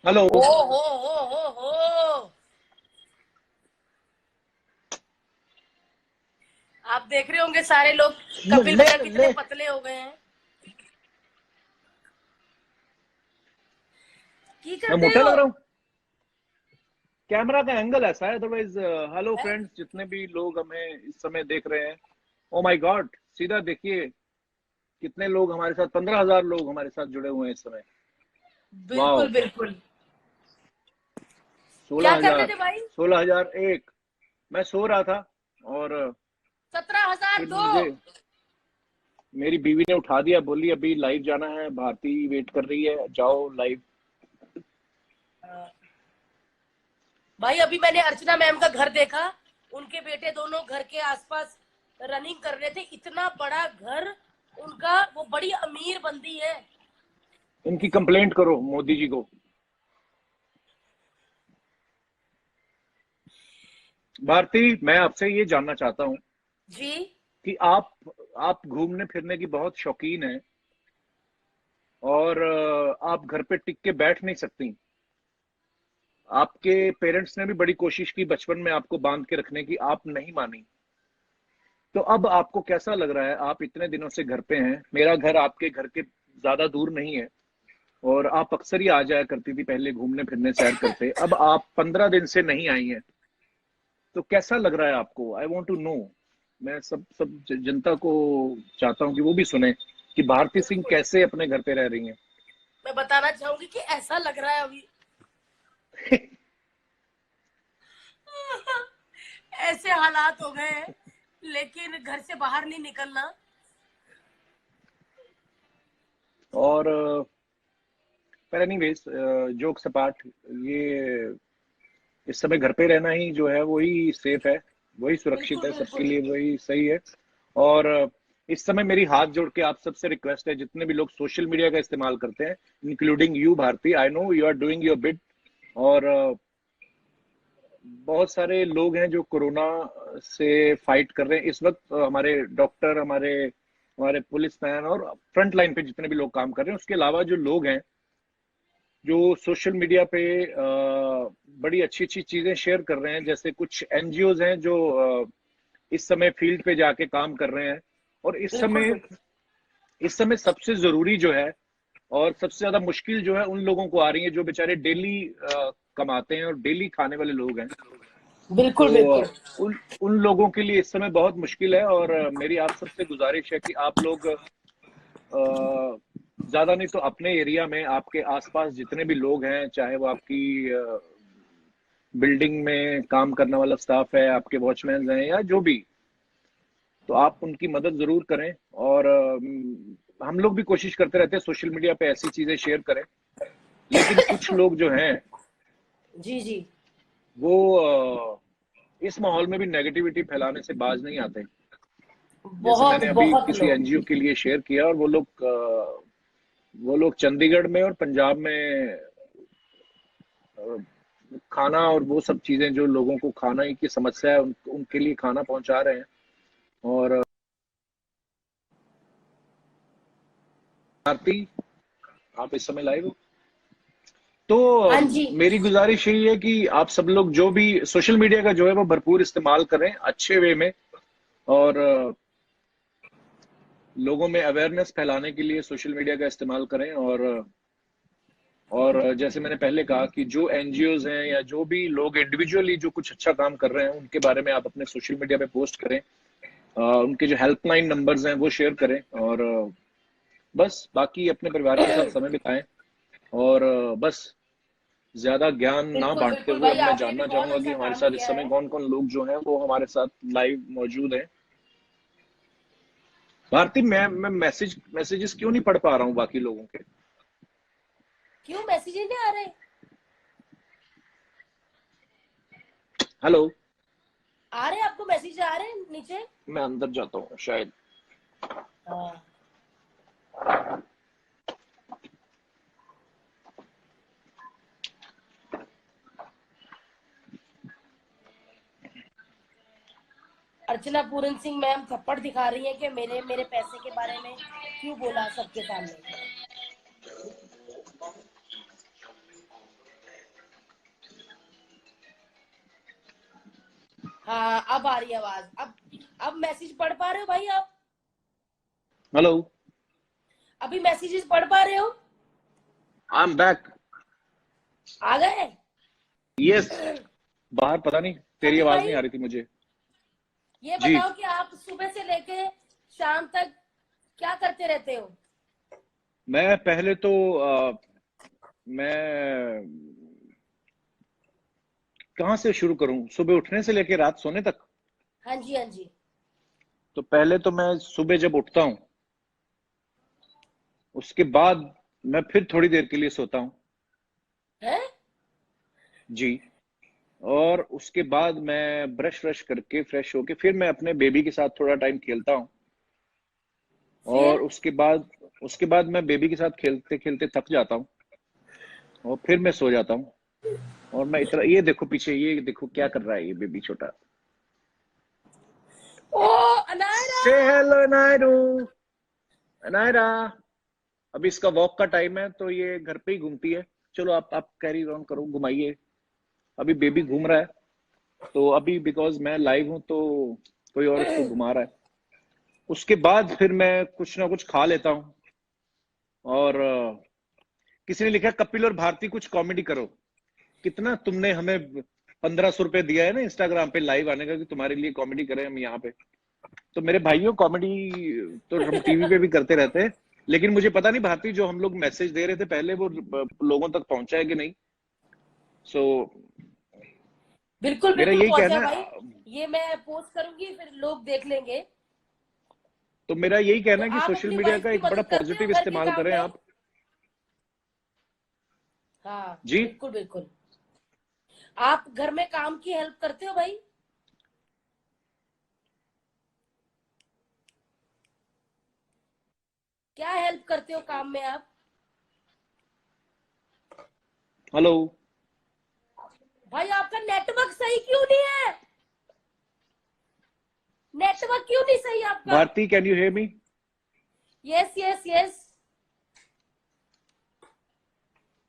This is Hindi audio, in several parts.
हेलो। ओ हो। आप देख रहे होंगे सारे लोग ले कपिल ले भैया ले। कितने पतले हो गए हैं। की मैं करते मोटा हो। लग रहा हूँ? कैमरा का एंगल ऐसा है अदरवाइज। हेलो हैं? फ्रेंड्स, जितने भी लोग हमें इस समय देख रहे हैं। ओ माय गॉड, सीधा देखिए कितने लोग हमारे साथ, 15,000 लोग हमारे साथ जुड़े हुए हैं इस समय। वाह। बिल्कुल बिल्कुल। सोलह क्या कर रहे हजार थे भाई। 16,001। मैं सो रहा था और फिर 17,002। मुझे मेरी बीवी ने उठा दिया, बोली अभी लाइव जाना है, भारती वेट कर रही है, जाओ लाइव। भाई अभी मैंने अर्चना मैम का घर देखा। उनके बेटे दोनों घर के आसपास रनिंग कर रहे थे। इतना बड़ा घर उनका। वो बड़ी अमीर बंदी है। इनकी कंप्लेंट करो मोदी जी को। भारती, मैं आपसे ये जानना चाहता हूँ जी। कि आप घूमने फिरने की बहुत शौकीन हैं और आप घर पे टिक के बैठ नहीं सकती। आपके पेरेंट्स ने भी बड़ी कोशिश की बचपन में आपको बांध के रखने की, आप नहीं मानी। तो अब आपको कैसा लग रहा है? आप इतने दिनों से घर पे हैं, मेरा घर आपके घर के ज्यादा दूर नहीं है और आप अक्सर ही आ जाया करती थी पहले घूमने फिरने, सैर करते। अब आप 15 दिन से नहीं आई हैं, तो कैसा लग रहा है आपको? I want to know. मैं सब सब जनता को चाहता हूँ कि वो भी सुने कि भारती सिंह बिल्कुल। कैसे अपने घर पे रह रही हैं। मैं बताना चाहूंगी कि ऐसा लग रहा है अभी। ऐसे हालात हो गए हैं। लेकिन घर से बाहर नहीं निकलना। और पर एनीवेज, जोक्स अपार्ट, ये इस समय घर पे रहना ही जो है वही सेफ है, वही सुरक्षित बिल्कुल है सबके बिल्कुल। लिए, वही सही है। और इस समय मेरी हाथ जोड़ के आप सबसे रिक्वेस्ट है, जितने भी लोग सोशल मीडिया का इस्तेमाल करते हैं, including you Bharti, I know you are doing your bit. और बहुत सारे लोग हैं जो कोरोना से फाइट कर रहे हैं इस वक्त। हमारे डॉक्टर, हमारे हमारे पुलिस मैन और फ्रंट लाइन पे जितने भी लोग काम कर रहे हैं, उसके अलावा जो लोग हैं जो सोशल मीडिया पे बड़ी अच्छी अच्छी चीजें शेयर कर रहे हैं, जैसे कुछ एनजीओज हैं जो इस समय फील्ड पे जाके काम कर रहे हैं। और बिल्कुल बिल्कुल। इस समय सबसे जरूरी जो है और सबसे ज्यादा मुश्किल जो है उन लोगों को आ रही है जो बेचारे डेली कमाते हैं और डेली खाने वाले लोग हैं। तो बिल्कुल बिल्कुल। उन उन लोगों के लिए इस समय बहुत मुश्किल है। और मेरी आप सबसे गुजारिश है कि आप लोग ज्यादा नहीं तो अपने एरिया में, आपके आसपास जितने भी लोग हैं, चाहे वो आपकी बिल्डिंग में काम करने वाला स्टाफ है, आपके वॉचमैन हैं या जो भी, तो आप उनकी मदद जरूर करें। और हम लोग भी कोशिश करते रहते हैं सोशल मीडिया पे ऐसी चीजें शेयर करें, लेकिन कुछ लोग जो हैं जी जी। वो इस माहौल में भी नेगेटिविटी फैलाने से बाज नहीं आते। जैसे बहुत मैंने अभी बहुत किसी लोग। एनजीओ के लिए शेयर किया और वो लोग चंडीगढ़ में और पंजाब में अ, खाना और वो सब चीजें, जो लोगों को खाना की समस्या है उनके लिए खाना पहुंचा रहे हैं। और भारती, आप इस समय लाइव हो? तो हाँ जी। मेरी गुजारिश यही है कि आप सब लोग जो भी सोशल मीडिया का जो है वो भरपूर इस्तेमाल करें अच्छे वे में। और लोगों में अवेयरनेस फैलाने के लिए सोशल मीडिया का इस्तेमाल करें। और जैसे मैंने पहले कहा कि जो एनजीओज हैं या जो भी लोग इंडिविजुअली जो कुछ अच्छा काम कर रहे हैं, उनके बारे में आप अपने सोशल मीडिया पे पोस्ट करें। उनके जो हेल्पलाइन नंबर्स हैं वो शेयर करें। और बस बाकी अपने परिवार के साथ समय बिताएं। और बस ज्यादा ज्ञान ना बिल्कुल बांटते बिल्कुल हुए, अब भाई मैं आपने भी जानना बहुत चाहूंगा कि अच्छा हमारे काम साथ इस किया समय है। कौन कौन लोग जो हैं वो हमारे साथ लाइव मौजूद हैं। भारती, मैं मैसेजेस क्यों नहीं पढ़ पा रहा हूँ बाकी लोगों के? क्यों मैसेज नहीं आ रहे। हेलो। आ रहे आपको मैसेज आ रहे हैं नीचे। मैं अंदर जाता हूँ शायद। हाँ। अर्चना पूरन सिंह मैम थप्पड़ दिखा रही हैं कि मेरे मेरे पैसे के बारे में क्यों बोला सबके सामने। हाँ अब आ रही है आवाज। अब मैसेज पढ़ पा रहे हो भाई आप? हेलो, अभी मैसेजेस पढ़ पा रहे हो? I am back. आ गए? यस। बाहर पता नहीं, तेरी कपिल आवाज नहीं भाई आ रही थी मुझे। ये जी। बताओ कि आप सुबह से लेके शाम तक क्या करते रहते हो? मैं पहले तो मैं कहाँ से शुरू करूं, सुबह उठने से लेकर रात सोने तक। हाँ जी, हाँ जी। तो पहले तो मैं सुबह जब उठता हूँ, उसके बाद मैं फिर थोड़ी देर के लिए सोता हूँ। है? जी। और उसके बाद मैं ब्रश व्रश करके फ्रेश होके फिर मैं अपने बेबी के साथ थोड़ा टाइम खेलता हूँ। और फिर? उसके बाद मैं बेबी के साथ खेलते खेलते थक जाता हूँ और फिर मैं सो जाता हूँ। और मैं इतना, ये देखो पीछे, ये देखो क्या कर रहा है ये बेबी छोटा। ओ अनायरा। से हेलो नायरू। नायरा, अभी इसका वॉक का टाइम है तो ये घर पे ही घूमती है। चलो आप कैरी ऑन करो, घुमाइए। अभी बेबी घूम रहा है, तो अभी बिकॉज मैं लाइव हूं तो कोई और इसको घुमा रहा है। उसके बाद फिर मैं कुछ ना कुछ खा लेता हूँ। और किसी ने लिखा है, कपिल और भारती कुछ कॉमेडी करो। कितना तुमने हमें 1500 रुपये दिया है ना इंस्टाग्राम पे लाइव आने का कि तुम्हारे लिए कॉमेडी करें हम यहाँ पे। तो मेरे भाइयों, कॉमेडी तो हम टीवी पे भी करते रहते हैं, लेकिन मुझे पता नहीं भारती जो हम लोग मैसेज दे रहे थे पहले वो लोगों तक पहुंचा है कि नहीं। सो बिल्कुल मेरा बिल्कुल यही पहुंचा कहना है भाई। है। ये मैं पोस्ट करूंगी फिर लोग देख लेंगे। तो मेरा यही तो कहना है कि आप सोशल अपनी मीडिया वाइफ का की एक बड़ा मदद करते हो पॉजिटिव घर के इस्तेमाल काम करें में? आप। हाँ जी। बिल्कुल बिल्कुल। आप घर में काम की हेल्प करते हो भाई? क्या हेल्प करते हो काम में आप? हेलो भाई आपका नेटवर्क सही क्यों नहीं है? नेटवर्क क्यों नहीं सही आपका? Bharti, can you hear me? Yes yes yes.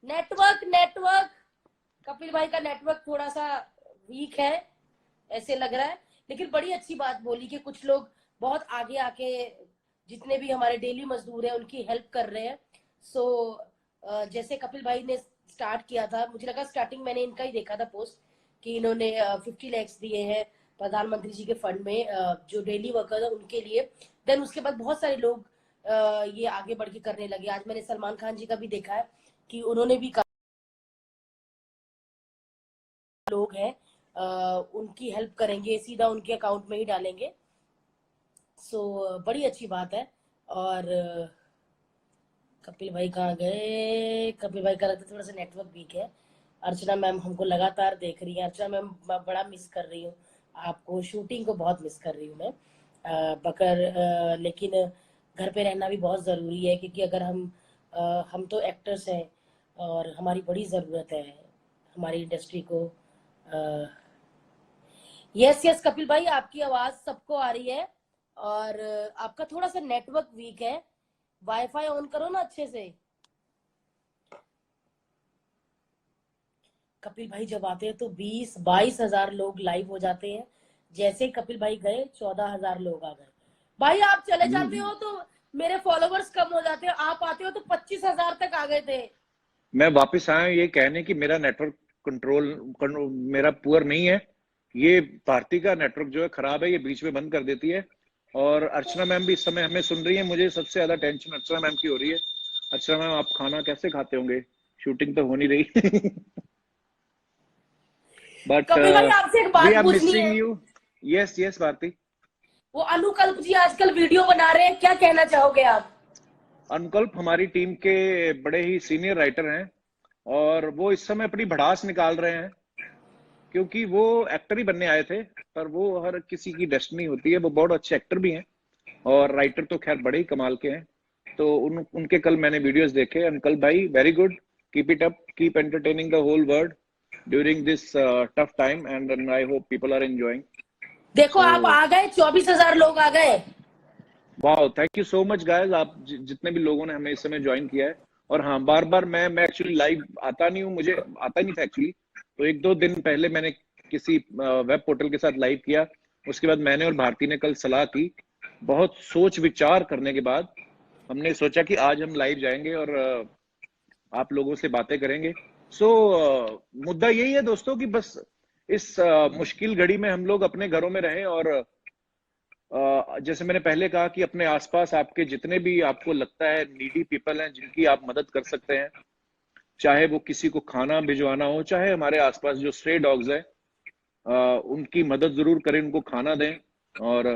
Network network. Kapil भाई का नेटवर्क थोड़ा सा वीक है ऐसे लग रहा है। लेकिन बड़ी अच्छी बात बोली कि कुछ लोग बहुत आगे आके जितने भी हमारे डेली मजदूर हैं उनकी हेल्प कर रहे हैं। सो जैसे कपिल भाई ने स्टार्ट किया था, मुझे लगा स्टार्टिंग मैंने इनका ही देखा था पोस्ट कि इन्होंने 50 lakhs दिए हैं प्रधानमंत्री जी के फंड में जो डेली वर्कर है उनके लिए। देन उसके बाद बहुत सारे लोग ये आगे बढ़ के करने लगे। आज मैंने सलमान खान जी का भी देखा है कि उन्होंने भी लोग हैं उनकी हेल्प करेंगे, सीधा उनके अकाउंट में ही डालेंगे। सो बड़ी अच्छी बात है। और कपिल भाई कहाँ गए? कपिल भाई का लगता है थोड़ा सा नेटवर्क वीक है। अर्चना मैम हमको लगातार देख रही है। अर्चना मैम मैं बड़ा मिस कर रही हूँ आपको, शूटिंग को बहुत मिस कर रही हूँ मैं। लेकिन घर पे रहना भी बहुत ज़रूरी है क्योंकि अगर हम तो एक्टर्स हैं और हमारी बड़ी ज़रूरत है हमारी इंडस्ट्री को। यस यस कपिल भाई आपकी आवाज सबको आ रही है। और आपका थोड़ा सा नेटवर्क वीक है। वाईफाई ऑन करो ना अच्छे से। कपिल भाई जब आते हैं तो 20-22 हजार लोग लाइव हो जाते हैं। जैसे ही कपिल भाई गए 14 हजार लोग आ गए। भाई आप चले जाते हो तो मेरे फॉलोवर्स कम हो जाते हैं, आप आते हो तो 25 हजार तक आ गए थे। मैं वापस आया हूं ये कहने कि मेरा नेटवर्क मेरा पुअर नहीं है। ये भारती का नेटवर्क जो है खराब है, ये बीच में बंद कर देती है। और अर्चना मैम भी इस समय हमें सुन रही है। मुझे सबसे ज्यादा टेंशन अर्चना मैम की हो रही है। अर्चना मैम, आप खाना कैसे खाते होंगे? शूटिंग तो हो नहीं रही। बट कपिल भाई आपसे एक वी बात आर पूछनी मिसिंग है। यू। Yes yes Bharti. वो अनुकल्प जी आजकल वीडियो बना रहे हैं, क्या कहना चाहोगे आप? अनुकल्प हमारी टीम के बड़े ही सीनियर राइटर हैं और वो इस समय अपनी भड़ास निकाल रहे हैं, क्योंकि वो एक्टर ही बनने आए थे। पर वो हर किसी की डेस्टिनी होती है, वो बहुत अच्छे एक्टर भी हैं और राइटर तो खैर बड़े ही कमाल के हैं। तो उनके कल मैंने वीडियोस देखे। अंकल भाई, very good, keep it up, keep entertaining the whole world during this tough time and I hope people are enjoying. देखो सो आप आ गए, 24 हजार लोग आ गए। वाह, thank you so much guys, आप जितने भी लोगों ने हमें इस समय ज्वाइन किया है। और हाँ, बार बार मैं एक्चुअली लाइव आता नहीं हूँ, मुझे आता नहीं था एक्चुअली। तो एक दो दिन पहले मैंने किसी वेब पोर्टल के साथ लाइव किया। उसके बाद मैंने और भारती ने कल सलाह की, बहुत सोच विचार करने के बाद हमने सोचा कि आज हम लाइव जाएंगे और आप लोगों से बातें करेंगे। सो मुद्दा यही है दोस्तों कि बस इस मुश्किल घड़ी में हम लोग अपने घरों में रहें और जैसे मैंने पहले कहा कि अपने आसपास आपके जितने भी आपको लगता है नीडी पीपल हैं जिनकी आप मदद कर सकते हैं, चाहे वो किसी को खाना भिजवाना हो, चाहे हमारे आसपास जो स्ट्रे डॉग्स है उनकी मदद जरूर करें, उनको खाना दें। और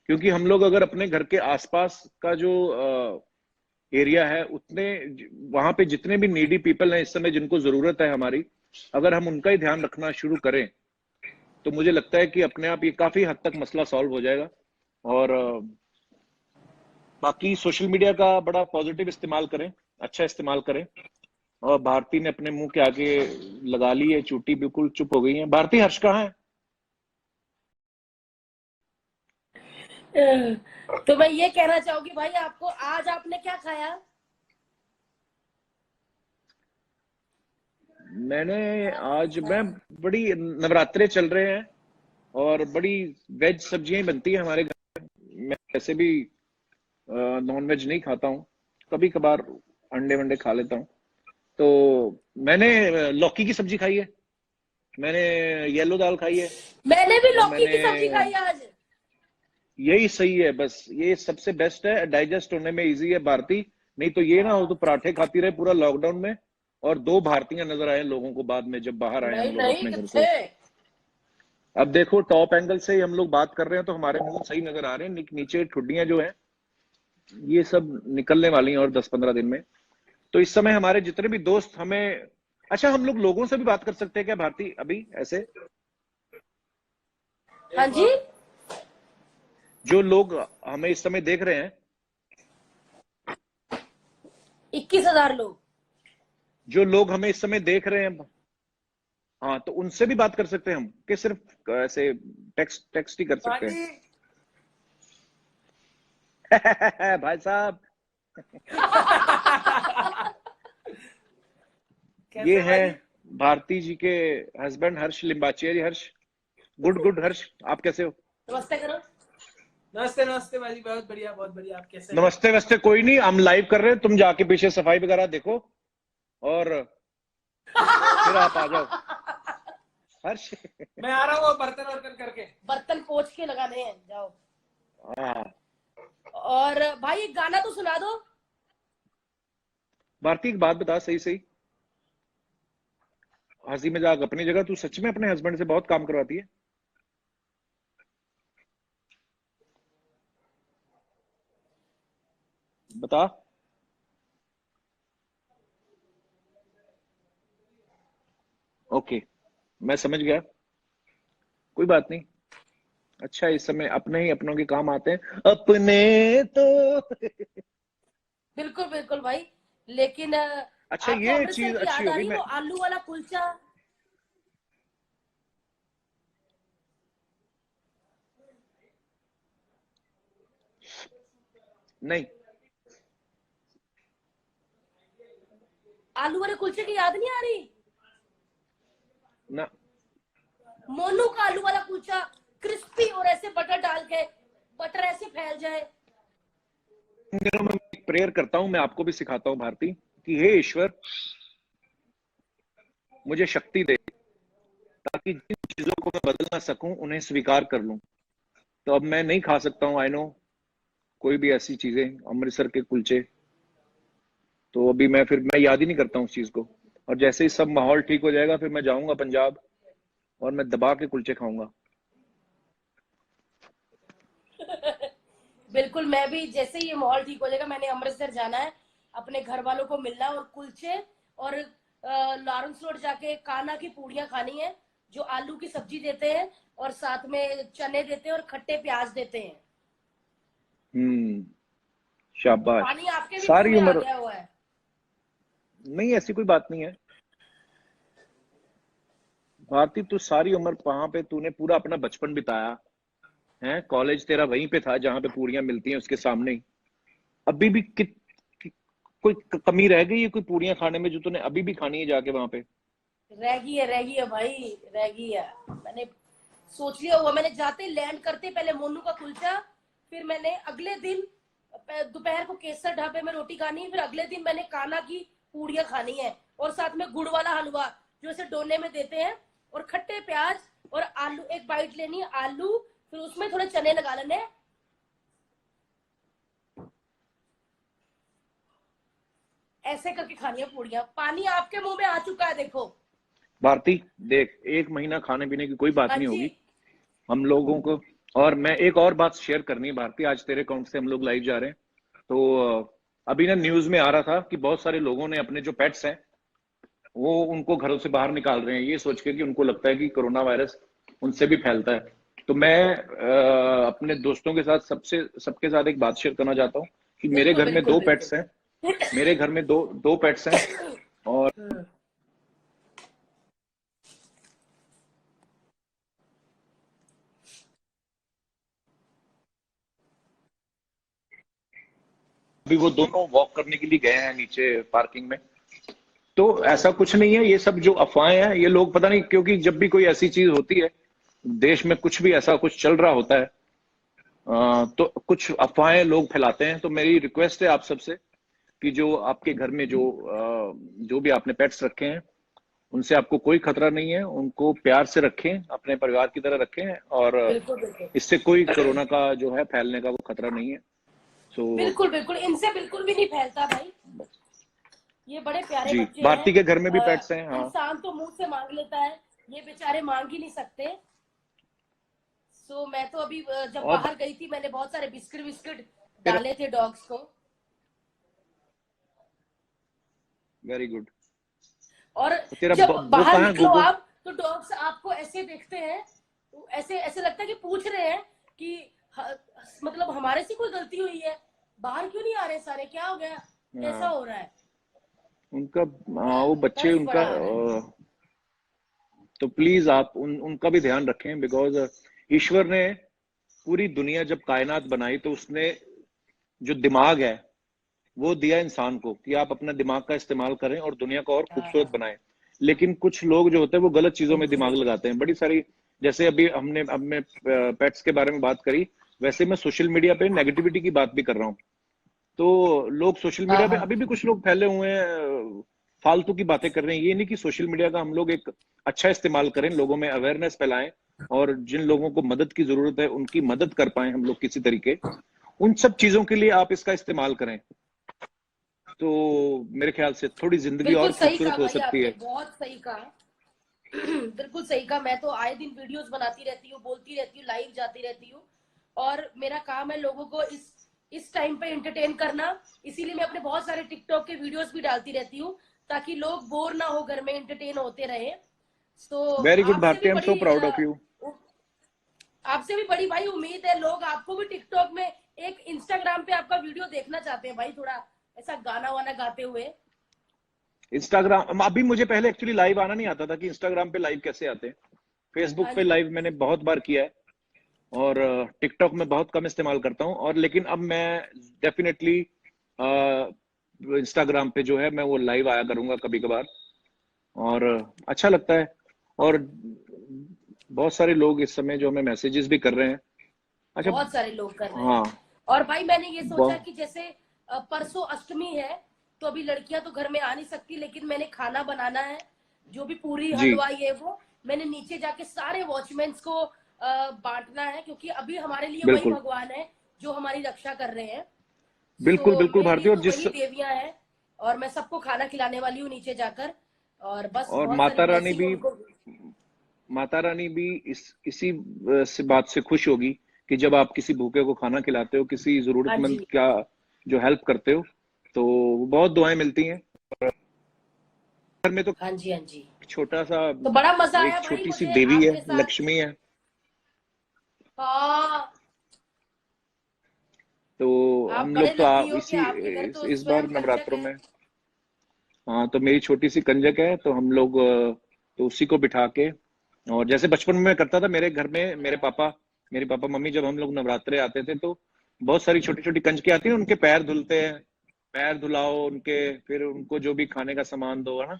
क्योंकि हम लोग अगर अपने घर के आसपास का जो एरिया है उतने वहां पे जितने भी नीडी पीपल हैं इस समय जिनको जरूरत है हमारी, अगर हम उनका ही ध्यान रखना शुरू करें तो मुझे लगता है कि अपने आप ये काफी हद तक मसला सॉल्व हो जाएगा। और बाकी सोशल मीडिया का बड़ा पॉजिटिव इस्तेमाल करें, अच्छा इस्तेमाल करें। और भारती ने अपने मुंह के आगे लगा ली है चूटी, बिल्कुल चुप हो गई है। भारती, हर्ष कहाँ है? तो मैं ये कहना चाहूंगी भाई आपको, आज आपने क्या खाया? मैंने आज मैं बड़ी नवरात्रे चल रहे हैं और बड़ी वेज सब्जियां बनती है हमारे घर में। मैं वैसे भी नॉन वेज नहीं खाता हूँ, कभी कभार अंडे वंडे खा लेता हूँ। तो मैंने लौकी की सब्जी खाई है, मैंने येलो दाल खाई है, मैंने भी और लौकी मैंने की सब्जी खाई आज। यही सही है, बस ये सबसे बेस्ट है, डाइजेस्ट होने में इजी है भारती। नहीं तो ये ना हो तो पराठे खाती रहे पूरा लॉकडाउन में और दो भारतीयां नजर आए लोगों को बाद में जब बाहर आए हम नहीं लोग नहीं अपने घर कितने। से। अब देखो टॉप एंगल से हम लोग बात कर रहे हैं तो हमारे मुंह सही नजर आ रहे हैं, नीचे ठुड्डियां जो है ये सब निकलने वाली हैं और 10-15 दिन में। तो इस समय हमारे जितने भी दोस्त हमें, अच्छा हम लोग लोगों से भी बात कर सकते हैं क्या भारती अभी ऐसे? हाँ जी, जो लोग हमें इस समय देख रहे हैं, 21,000 लोग। जो लोग हमें इस समय देख रहे हैं, हाँ तो उनसे भी बात कर सकते हैं हम कि सिर्फ ऐसे टेक्स्ट टेक्स्ट ही कर सकते हैं? भाई साहब ये है भारती जी के हस्बैंड हर्ष लिम्बाचिया जी। हर्ष, गुड गुड। हर्ष आप कैसे हो? नमस्ते करो। नमस्ते नमस्ते भाई, बहुत बढ़िया बहुत बढ़िया। आप कैसे हैं? नमस्ते वस्ते कोई नहीं, हम लाइव कर रहे हैं, तुम जाके पीछे सफाई वगैरह देखो और फिर आप आ जाओ। हर्ष मैं आ रहा हूँ बर्तन वर्तन करके, बर्तन पोंछ के लगाने हैं, जाओ। हाँ और भाई एक गाना तो सुना दो। भारती एक बात बता, सही सही हंसी मजाक अपनी जगह, तू सच में अपने हस्बैंड से बहुत काम करवाती है? बता। ओके, मैं समझ गया, कोई बात नहीं। अच्छा इस समय अपने ही अपनों के काम आते हैं अपने तो। बिल्कुल बिल्कुल भाई, लेकिन अच्छा आपको ये अमृतसर चीज की अच्छी याद हो आ गई। रही, मैं वो आलू वाला कुलचा? नहीं, आलू वाले कुलचे की याद नहीं आ रही? ना मोनू का आलू वाला कुलचा, क्रिस्पी, और ऐसे बटर डाल के, बटर ऐसे फैल जाए। इन दिनों में एक प्रेयर करता हूं, मैं आपको भी सिखाता हूं भारती, कि हे ईश्वर मुझे शक्ति दे ताकि जिन चीजों को मैं बदल ना सकूं उन्हें स्वीकार कर लूं। तो अब मैं नहीं खा सकता हूं, आई नो, कोई भी ऐसी चीजें, अमृतसर के कुलचे। तो अभी मैं याद ही नहीं करता हूं उस चीज को। और जैसे ही सब माहौल ठीक हो जाएगा फिर मैं जाऊंगा पंजाब और मैं दबा के कुलचे खाऊंगा। बिल्कुल, मैं भी जैसे ही ये माहौल ठीक हो जाएगा, मैंने अमृतसर जाना है, अपने घर वालों को मिलना और कुलचे और लॉरेंस रोड जाके काना की पूड़ियां खानी है, जो आलू की सब्जी देते हैं और साथ में चने देते हैं और खट्टे प्याज देते हैं। शाबाश। पानी आपके भी मुंह सारी में आ उम्र, गया हुआ है। नहीं ऐसी कोई बात नहीं है भारती, तू सारी उम्र वहां पे तूने पूरा अपना बचपन बिताया है, कॉलेज तेरा वहीं पे था जहां पे पूड़ियां मिलती हैं उसके सामने ही। अभी भी कोई कमी रह गई है कोई पूड़ियां खाने में जो तूने अभी भी खानी है जाके वहां पे? रह गई है भाई, रह गई है। मैंने सोच लिया हुआ, मैंने जाते लैंड करते पहले मोनू का कुलचा, फिर मैंने अगले दिन दोपहर को केसर ढाबे में रोटी खानी है, फिर अगले दिन मैंने काना की पूड़ियां खानी है और साथ में गुड़ वाला हलवा जो इसे डोने में देते हैं, और खट्टे प्याज और आलू, एक बाइट लेनी है आलू, फिर उसमें थोड़े चने लगा लेने। ऐसे करके खानी है पूड़ियां। पानी आपके मुंह में आ चुका है, देखो भारती। देख, एक महीना खाने पीने की कोई बात हाँ नहीं जी। होगी हम लोगों को। और मैं एक और बात शेयर करनी है भारती, आज तेरे अकाउंट से हम लोग लाइव जा रहे हैं। तो अभी ना न्यूज में आ रहा था कि बहुत सारे लोगों ने अपने जो पेट्स हैं वो उनको घरों से बाहर निकाल रहे हैं, ये सोच के कि उनको लगता है कि कोरोना वायरस उनसे भी फैलता है। तो मैं अपने दोस्तों के साथ सबके साथ एक बात शेयर करना चाहता हूँ कि मेरे बिल्कुल घर में बिल्कुल दो बिल्कुल। पेट्स हैं। मेरे घर में दो पेट्स हैं। और अभी वो दोनों वॉक करने के लिए गए हैं नीचे पार्किंग में। तो ऐसा कुछ नहीं है, ये सब जो अफवाहें हैं ये लोग पता नहीं, क्योंकि जब भी कोई ऐसी चीज होती है, देश में कुछ भी ऐसा कुछ चल रहा होता है, तो कुछ अफवाहें लोग फैलाते हैं। तो मेरी रिक्वेस्ट है आप सबसे कि जो आपके घर में जो भी आपने पेट्स रखे हैं उनसे आपको कोई खतरा नहीं है, उनको प्यार से रखें, अपने परिवार की तरह रखें। और बिल्कुल बिल्कुल इससे कोई कोरोना का जो है फैलने का वो खतरा नहीं है। सो बिल्कुल बिल्कुल, इनसे बिल्कुल भी नहीं फैलता भाई। ये बड़े प्यारे जी, बच्चे हैं। भारती के घर में भी पेट्स हैं। हाँ, इंसान तो मुंह से मांग लेता है, ये बेचारे मांग ही नहीं सकते। सो मैं तो अभी जब और बाहर गई थी मैंने बहुत सारे बिस्किट विस्किट डाले थे डॉग्स को। Very good. और तेरा जब वो बाहर कहाँ है, निकलो गोगो? आप तो डॉग्स आपको ऐसे देखते हैं, तो ऐसे ऐसे लगता है कि पूछ रहे हैं कि ह, मतलब हमारे से कोई गलती हुई है, बाहर क्यों नहीं आ रहे सारे, क्या हो गया, कैसा हाँ, हो रहा है। उनका बड़ा वो बच्चे तरस उनका बड़ा आ रहा है। तो प्लीज आप उनका भी ध्यान रखें, बिकॉज ईश्वर ने पूरी दुनिया जब कायनात बनाई तो उसने जो दिमाग है वो दिया इंसान को कि आप अपना दिमाग का इस्तेमाल करें और दुनिया को और हाँ खूबसूरत हाँ, बनाएं। लेकिन कुछ लोग जो होते हैं वो गलत चीजों में बिल्कुल दिमाग बिल्कुल। लगाते हैं, बड़ी सारी। जैसे अभी हमने पेट्स के बारे में बात करी, वैसे मैं सोशल मीडिया पे नेगेटिविटी की बात भी कर रहा हूँ। तो लोग सोशल हाँ मीडिया पे हाँ, अभी भी कुछ लोग फैले हुए हैं, फालतू की बातें कर रहे हैं। ये नहीं कि सोशल मीडिया का हम लोग एक अच्छा इस्तेमाल करें, लोगों में अवेयरनेस फैलाएं, और जिन लोगों को मदद की जरूरत है उनकी मदद कर पाए हम लोग किसी तरीके, उन सब चीजों के लिए आप इसका इस्तेमाल करें। तो मेरे ख्याल से थोड़ी जिंदगी बिल्कुल और सही कहा खूबसूरत हो भाई सकती आपने, है। बहुत सही कहा। बिल्कुल सही कहा। मैं तो आए दिन वीडियोस बनाती रहती हूँ, बोलती रहती हूँ, लाइव जाती रहती हूँ, और मेरा काम है लोगों को इस टाइम पे एंटरटेन करना। इसीलिए मैं अपने बहुत सारे टिकटॉक के वीडियोस भी डालती रहती हूँ, ताकि लोग बोर ना हो, घर में एंटरटेन होते रहे। तो वेरी गुड आपसे भारती, भी आई एम सो बड़ी प्राउड ऑफ यू। आपसे भी बड़ी भाई उम्मीद है, लोग आपको भी टिकटॉक में, एक इंस्टाग्राम पे आपका वीडियो देखना चाहते हैं भाई, थोड़ा ऐसा गाना वाना गाते हुए। इंस्टाग्राम अभी मुझे पहले एक्चुअली लाइव आना नहीं आता था कि इंस्टाग्राम पे लाइव कैसे आते हैं। फेसबुक हाँ पे जी। लाइव मैंने बहुत बार किया है, और टिकटॉक में बहुत कम इस्तेमाल करता हूँ। और लेकिन अब मैं डेफिनेटली इंस्टाग्राम पे जो है मैं वो लाइव आया करूंगा कभी कभार, और अच्छा लगता है। और बहुत सारे लोग इस समय जो हमें मैसेजेस भी कर रहे हैं। अच्छा। बहुत सारे लोग कर रहे हैं। हाँ। और भाई मैंने ये सोचा बहुत। कि जैसे परसों अष्टमी है, तो अभी लड़कियां तो घर में आ नहीं सकती, लेकिन मैंने खाना बनाना है, जो भी पूरी जी, हलवा ये वो मैंने नीचे जाके सारे वॉचमैन्स को बांटना है, क्योंकि अभी हमारे लिए वही बिल्कुल भगवान है जो हमारी रक्षा कर रहे हैं। बिल्कुल सो बिल्कुल मेरे भारती। लिए और तो जिस वही देवियां हैं, और मैं सबको खाना खिलाने वाली हूँ नीचे जाकर, और बस और बहुत सारी ब्लेसिंग उनको। माता रानी भी इसी से बात से खुश होगी कि जब आप किसी भूखे को खाना खिलाते हो, किसी हाँ जरूरतमंद जी का जो हेल्प करते हो, तो बहुत दुआएं मिलती हैं। घर में तो हाँ जी हाँ जी। छोटा सा तो बड़ा मजा एक आया भाई छोटी सी मुझे देवी है, आपके साथ। लक्ष्मी है। हाँ, तो आप हम बड़े लोग तो लकी आप हो कि इसी आपके घर तो इस बार स्वयं कंजक नवरात्रों है। में। हाँ, तो मेरी छोटी सी कंजक है, तो हम लोग तो उसी को बिठा के, और जैसे बचपन में मैं करता था मेरे घर में, मेरे पापा मम्मी जब हम लोग नवरात्रे आते थे तो बहुत सारी छोटी छोटी कंजकें आती हैं, उनके पैर धुलते हैं, पैर धुलाओ उनके, फिर उनको जो भी खाने का सामान दो, है ना।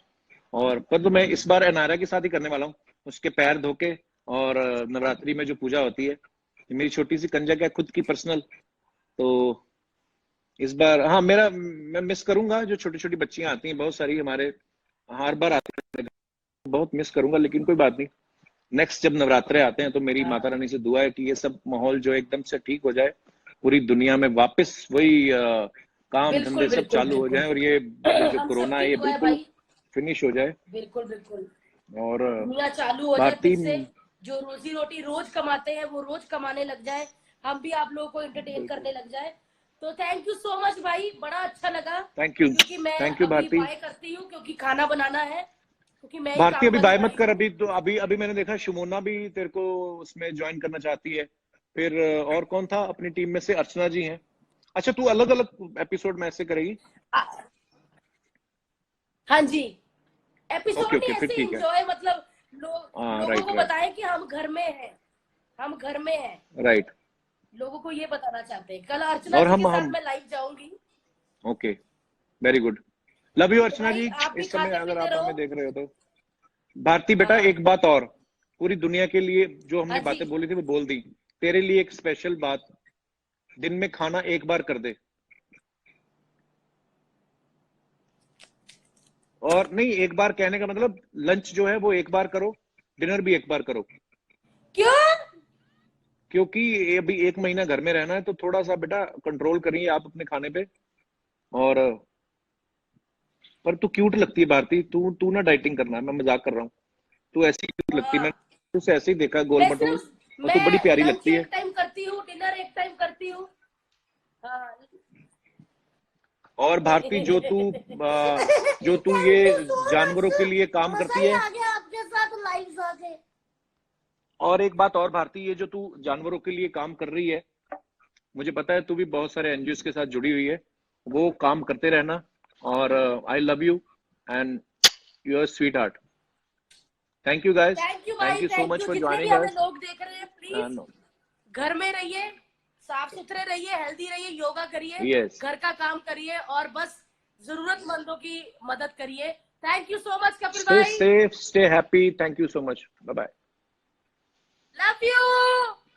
और पर तो मैं इस बार अनारा के साथ ही करने वाला हूँ, उसके पैर धो के। और नवरात्रि में जो पूजा होती है, ये मेरी छोटी सी कंजक है खुद की पर्सनल। तो इस बार हाँ, मैं मिस करूंगा जो छोटी छोटी बच्चियां आती हैं, बहुत सारी हमारे हर बार आती हैं, बहुत मिस करूंगा, लेकिन कोई बात नहीं। नेक्स्ट जब नवरात्रे आते हैं तो मेरी माता रानी से दुआ है कि ये सब माहौल जो एकदम से ठीक हो जाए, पूरी दुनिया में वापस वही काम धंधे बिल्कुल सब बिल्कुल चालू हो बिल्कुल। जाए, और ये जो हम कोरोना है सबकी ये दुआ है बिल्कुल भाई। फिनिश हो जाए। बिल्कुल बिल्कुल। और दुनिया चालू हो जाए फिर भारतीय से, जो रोजी रोटी रोज कमाते हैं वो रोज कमाने लग जाए, हम भी आप लोगों को एंटरटेन बिल्कुल। करने लग जाए। तो थैंक यू सो मच भाई, बड़ा अच्छा लगा। क्योंकि मैं थैंक यू अभी भारती। बाय करती हूँ क्योंकि खाना बनाना है, क्योंकि मैं ही भारती काम अभी वाली बाय मत भाई कर, हूँ। अभी तो अभी अभी मैंने देखा शिमोना भी तेरे को उसमें ज्वाइन करना चाहती है। फिर और कौन था अपनी टीम में से? अर्चना जी हैं। अच्छा, तू अलग अलग एपिसोड में ऐसे करेगी? आ, हाँ जी, एपिसोड ओके नहीं, ओके, फिर ऐसे ठीक है। एंजॉय, मतलब हाँ, लोगों राइट को राइट बताएं कि हम घर में हैं, हम घर में हैं। राइट। लोगों को ये बताना चाहते हैं। कल अर्चना और जी के साथ हम मैं लाइव जाऊंगी। Okay, very good. Love you तो अर्चना भाई जी, आप भी इस समय खाते अगर पीते आप रहो। हमें देख रहे हो तो। भारती बेटा, हाँ एक बात और, पूरी दुनिया के लिए जो हाँ हमने जी। बातें बोली थी वो बोल दी। तेरे लिए एक स्पेशल बात, दिन में खाना एक बार कर दे। और नहीं, एक बार कहने का मतलब लंच जो है वो एक बार करो, डिनर भी एक बार करो। क्यों? क्योंकि ये अभी एक महीना घर में रहना है, तो थोड़ा सा बेटा कंट्रोल करिए आप अपने खाने पे। और पर तू क्यूट लगती है भारती, तू तू ना डाइटिंग करना, मैं मजाक कर रहा हूँ। तू ऐसी क्यूट लगती है, मैं हाँ, तुझसे ऐसे ही देखा गोल मैं मटोल, सिर्फ और तू बड़ी मैं प्यारी लंच लगती है। एक टाइम करती हूँ, डिनर एक टाइम करती हूँ। हाँ। और भारती, जो तू ये थैंक यू सो जानवरों के मच, लिए काम मजा करती ही है। आ गया आपके साथ लाइव आके। और एक बात और भारती, ये जो तू जानवरों के लिए काम कर रही है, मुझे पता है तू भी बहुत सारे एनजीओ के साथ जुड़ी हुई है, वो काम करते रहना। और I love you and your sweet heart. Thank you guys, thank you thank भाई, you so thank much you. For जितने भी ज्वाइनिंग हमें अस। लोग देख रहे हैं, प्लीज एंड घर में रहिए, साफ सुथरे रहिए, हेल्दी रहिए, योगा करिए, यस, घर का काम करिए और बस जरूरतमंदों की मदद करिए। Thank you so much Kapil stay भाई, safe, stay happy, thank you so much, bye bye. Love you.